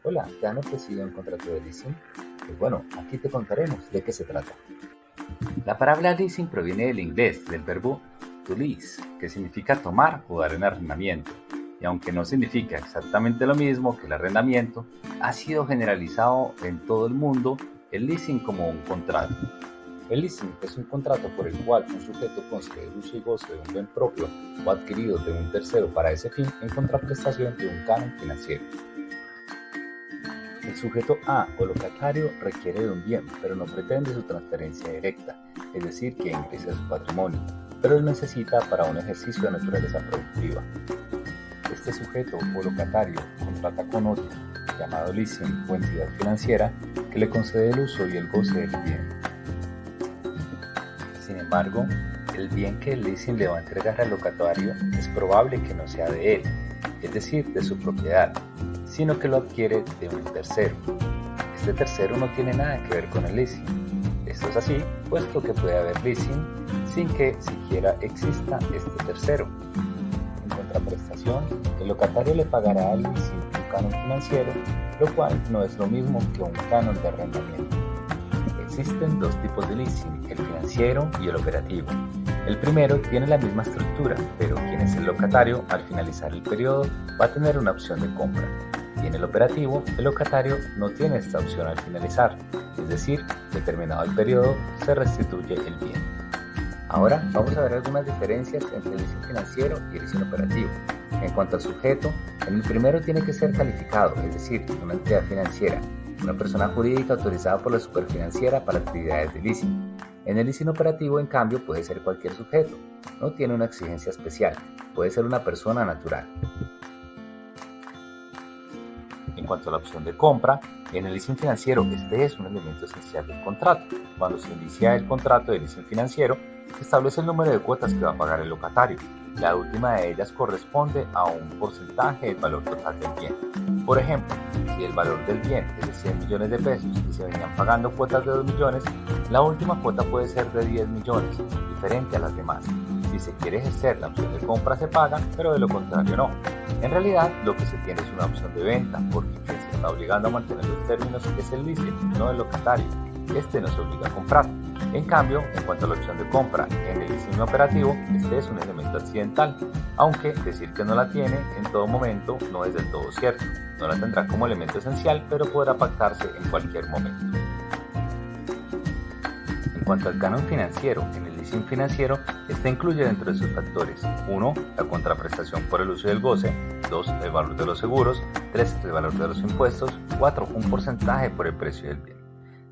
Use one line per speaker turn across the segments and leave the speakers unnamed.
Hola, ¿te han ofrecido un contrato de leasing? Pues bueno, aquí te contaremos de qué se trata. La palabra leasing proviene del inglés, del verbo to lease, que significa tomar o dar en arrendamiento. Y aunque no significa exactamente lo mismo que el arrendamiento, ha sido generalizado en todo el mundo el leasing como un contrato. El leasing es un contrato por el cual un sujeto concede el uso y goce de un bien propio o adquirido de un tercero para ese fin en contraprestación de un canon financiero. El sujeto A o locatario requiere de un bien, pero no pretende su transferencia directa, es decir, que ingrese a su patrimonio, pero lo necesita para un ejercicio de naturaleza productiva. Este sujeto o locatario contrata con otro, llamado leasing o entidad financiera, que le concede el uso y el goce del bien. Sin embargo, el bien que el leasing le va a entregar al locatario es probable que no sea de él, es decir, de su propiedad, sino que lo adquiere de un tercero. Este tercero no tiene nada que ver con el leasing. Esto es así, puesto que puede haber leasing sin que siquiera exista este tercero. En contraprestación, el locatario le pagará al leasing un canon financiero, lo cual no es lo mismo que un canon de arrendamiento. Existen dos tipos de leasing, el financiero y el operativo. El primero tiene la misma estructura, pero quien es el locatario, al finalizar el periodo, va a tener una opción de compra. Y en el operativo, el locatario no tiene esta opción al finalizar, es decir, determinado el periodo, se restituye el bien. Ahora vamos a ver algunas diferencias entre el leasing financiero y el leasing operativo. En cuanto al sujeto, en el primero tiene que ser calificado, es decir, una entidad financiera, una persona jurídica autorizada por la superfinanciera para actividades de leasing. En el leasing operativo, en cambio, puede ser cualquier sujeto, no tiene una exigencia especial, puede ser una persona natural. En cuanto a la opción de compra, en el leasing financiero este es un elemento esencial del contrato. Cuando se inicia el contrato de leasing financiero, se establece el número de cuotas que va a pagar el locatario. La última de ellas corresponde a un porcentaje del valor total del bien. Por ejemplo, si el valor del bien es de 100 millones de pesos y se venían pagando cuotas de 2 millones, la última cuota puede ser de 10 millones, diferente a las demás. Si se quiere ejercer la opción de compra se paga, pero de lo contrario no. En realidad, lo que se tiene es una opción de venta, porque quien se está obligando a mantener los términos es el leasing, no el locatario. Este no se obliga a comprar. En cambio, en cuanto a la opción de compra en el leasing operativo, este es un elemento accidental, aunque decir que no la tiene en todo momento no es del todo cierto. No la tendrá como elemento esencial, pero podrá pactarse en cualquier momento. En cuanto al canon financiero, en el leasing financiero, este incluye dentro de sus factores 1. La contraprestación por el uso y el goce, 2. El valor de los seguros, 3. El valor de los impuestos, 4. Un porcentaje por el precio del bien.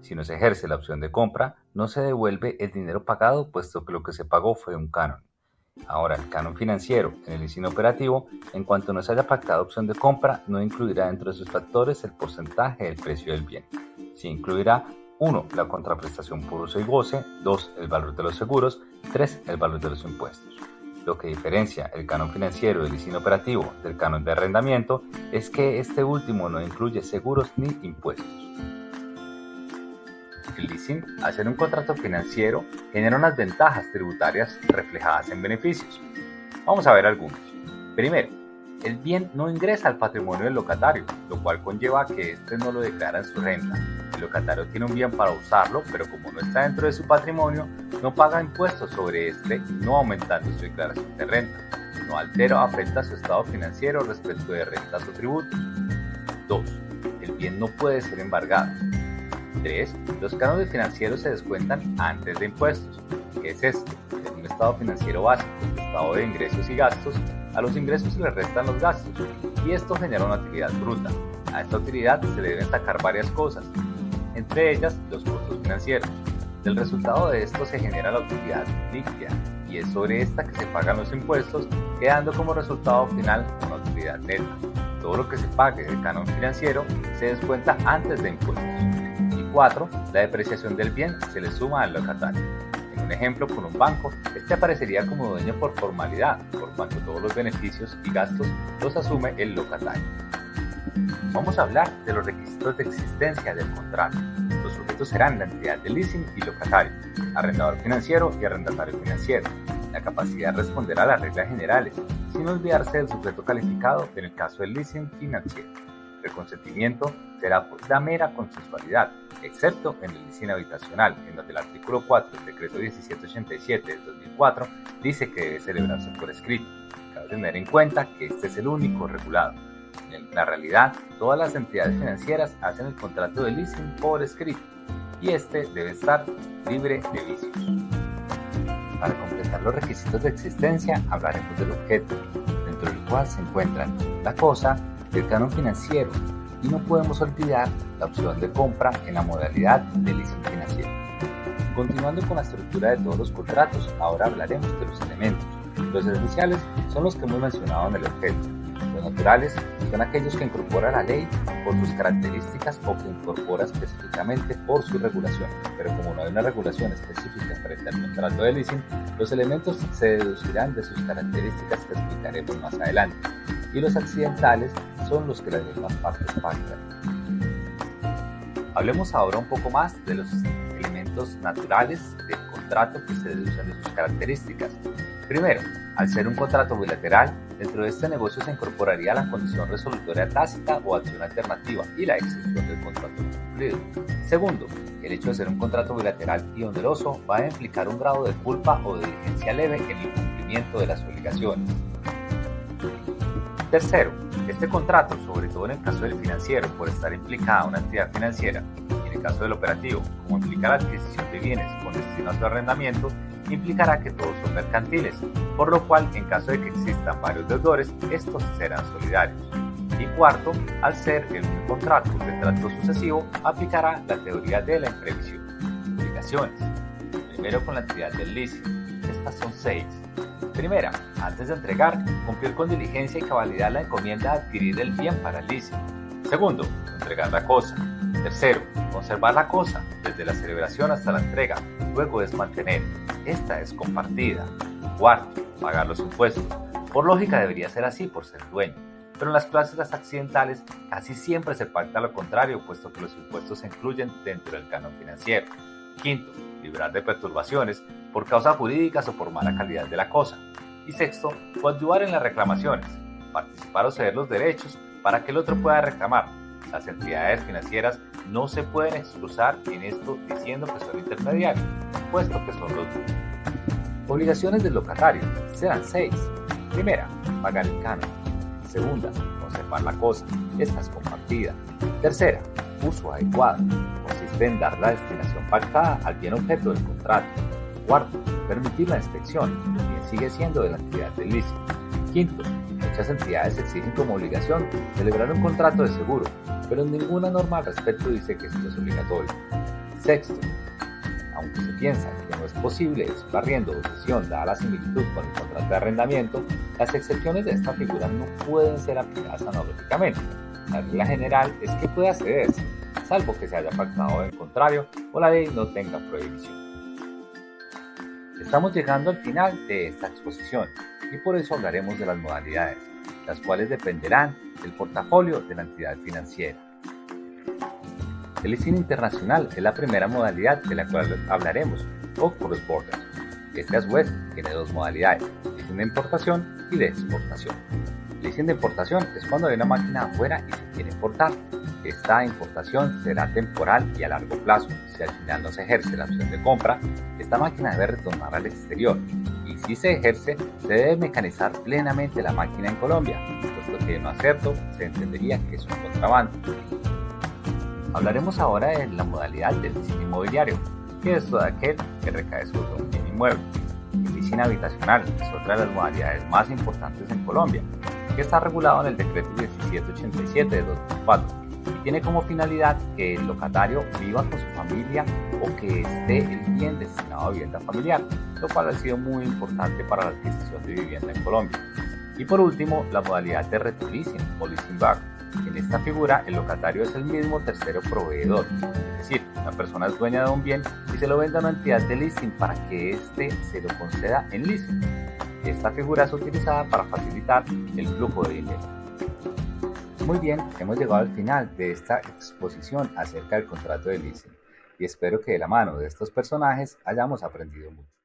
Si no se ejerce la opción de compra, no se devuelve el dinero pagado, puesto que lo que se pagó fue un canon. Ahora, el canon financiero en el leasing operativo, en cuanto no se haya pactado opción de compra, no incluirá dentro de sus factores el porcentaje del precio del bien. Sí incluirá 1. La contraprestación por uso y goce, 2. El valor de los seguros, 3. El valor de los impuestos. Lo que diferencia el canon financiero del leasing operativo del canon de arrendamiento es que este último no incluye seguros ni impuestos. El leasing, al ser un contrato financiero, genera unas ventajas tributarias reflejadas en beneficios. Vamos a ver algunos. Primero, el bien no ingresa al patrimonio del locatario, lo cual conlleva que éste no lo declara en su renta. El locatario tiene un bien para usarlo, pero como no está dentro de su patrimonio, no paga impuestos sobre este, no aumentando su declaración de renta. No altera o afecta su estado financiero respecto de rentas o tributos. 2. El bien no puede ser embargado. 3. Los cánones financieros se descuentan antes de impuestos. ¿Qué es esto? En un estado financiero básico, estado de ingresos y gastos, a los ingresos se les restan los gastos, y esto genera una utilidad bruta. A esta utilidad se le deben sacar varias cosas, entre ellas los costos financieros. Del resultado de esto se genera la utilidad líquida, y es sobre esta que se pagan los impuestos, quedando como resultado final una utilidad neta. Todo lo que se pague del canon financiero se descuenta antes de impuestos. 4. La depreciación del bien se le suma al locatario. En un ejemplo con un banco, este aparecería como dueño por formalidad, por cuanto todos los beneficios y gastos los asume el locatario. Vamos a hablar de los requisitos de existencia del contrato. Los sujetos serán la entidad de leasing y locatario, arrendador financiero y arrendatario financiero, la capacidad de responder a las reglas generales, sin olvidarse del sujeto calificado en el caso del leasing financiero. El consentimiento será por la mera consensualidad, excepto en el leasing habitacional, en donde el artículo 4 del decreto 1787 del 2004 dice que debe celebrarse por escrito. Cabe tener en cuenta que este es el único regulado. En la realidad, todas las entidades financieras hacen el contrato de leasing por escrito y este debe estar libre de vicios. Para completar los requisitos de existencia, hablaremos del objeto, dentro del cual se encuentran la cosa y el canon financiero, y no podemos olvidar la opción de compra en la modalidad de leasing financiero. Continuando con la estructura de todos los contratos, ahora hablaremos de los elementos. Los esenciales son los que hemos mencionado en el objeto. Los naturales son aquellos que incorpora la ley por sus características o que incorpora específicamente por su regulación. Pero como no hay una regulación específica frente al contrato de leasing, los elementos se deducirán de sus características que explicaremos más adelante. Y los accidentales son los que las mismas partes pactan. Hablemos ahora un poco más de los elementos naturales del contrato que se deducen de sus características. Primero, al ser un contrato bilateral, dentro de este negocio se incorporaría la condición resolutoria tácita o acción alternativa y la excepción del contrato no cumplido. Segundo, el hecho de ser un contrato bilateral y oneroso va a implicar un grado de culpa o de diligencia leve en el cumplimiento de las obligaciones. Tercero, este contrato, sobre todo en el caso del financiero, por estar implicada una entidad financiera, y en el caso del operativo, como implica la adquisición de bienes con destino a su arrendamiento, implicará que todos son mercantiles, por lo cual, en caso de que existan varios deudores, estos serán solidarios. Y cuarto, al ser el un contrato de trato sucesivo, aplicará la teoría de la imprevisión. Implicaciones. Primero, con la entidad del leasing. Estas son 6. Primera, antes de entregar, cumplir con diligencia y cabalidad la encomienda de adquirir el bien para el leasing. Segundo, entregar la cosa. Tercero, conservar la cosa desde la celebración hasta la entrega. Luego es mantener. Esta es compartida. Cuarto, pagar los impuestos. Por lógica debería ser así por ser dueño. Pero en las cláusulas accidentales casi siempre se pacta lo contrario, puesto que los impuestos se incluyen dentro del canon financiero. Quinto, librar de perturbaciones por causas jurídicas o por mala calidad de la cosa. Y sexto, coadyuvar en las reclamaciones, participar o ceder los derechos para que el otro pueda reclamar. Las entidades financieras no se pueden excusar en esto diciendo que son intermediarios, puesto que son los dueños. Obligaciones del locatario serán 6. Primera, pagar el canon. Segunda, conservar la cosa. Esta es compartida. Tercera, uso adecuado. Consiste en dar la destinación pactada al bien objeto del contrato. Cuarto, permitir la inspección. El bien sigue siendo de la entidad del leasing. Quinto, muchas entidades exigen como obligación celebrar un contrato de seguro, pero ninguna norma al respecto dice que esto es obligatorio. Sexto, aunque se piensa que no es posible su arriendo o cesión dada la similitud con el contrato de arrendamiento, las excepciones de esta figura no pueden ser aplicadas analógicamente. La regla general es que pueda cederse, salvo que se haya pactado en contrario o la ley no tenga prohibición. Estamos llegando al final de esta exposición y por eso hablaremos de las modalidades, las cuales dependerán del portafolio de la entidad financiera. El leasing internacional es la primera modalidad de la cual hablaremos, o cross-border. Este a su vez tiene dos modalidades, leasing de importación y de exportación. El leasing de importación es cuando hay una máquina afuera y se quiere importar. Esta importación será temporal y a largo plazo. Si al final no se ejerce la opción de compra, esta máquina debe retornar al exterior. Y si se ejerce, se debe mecanizar plenamente la máquina en Colombia, puesto que de no hacerlo se entendería que es un contrabando. Hablaremos ahora de la modalidad del leasing inmobiliario, que es todo aquel que recae sobre un bien inmueble. El leasing habitacional es otra de las modalidades más importantes en Colombia, que está regulado en el decreto 1787 de 2004 y tiene como finalidad que el locatario viva con su familia o que esté el bien destinado a vivienda familiar, lo cual ha sido muy importante para la adquisición de vivienda en Colombia. Y por último, la modalidad de retroleasing o leasing back. En esta figura, el locatario es el mismo tercero proveedor, es decir, la persona es dueña de un bien y se lo vende a una entidad de leasing para que éste se lo conceda en leasing. Esta figura es utilizada para facilitar el flujo de dinero. Muy bien, hemos llegado al final de esta exposición acerca del contrato de leasing y espero que de la mano de estos personajes hayamos aprendido mucho.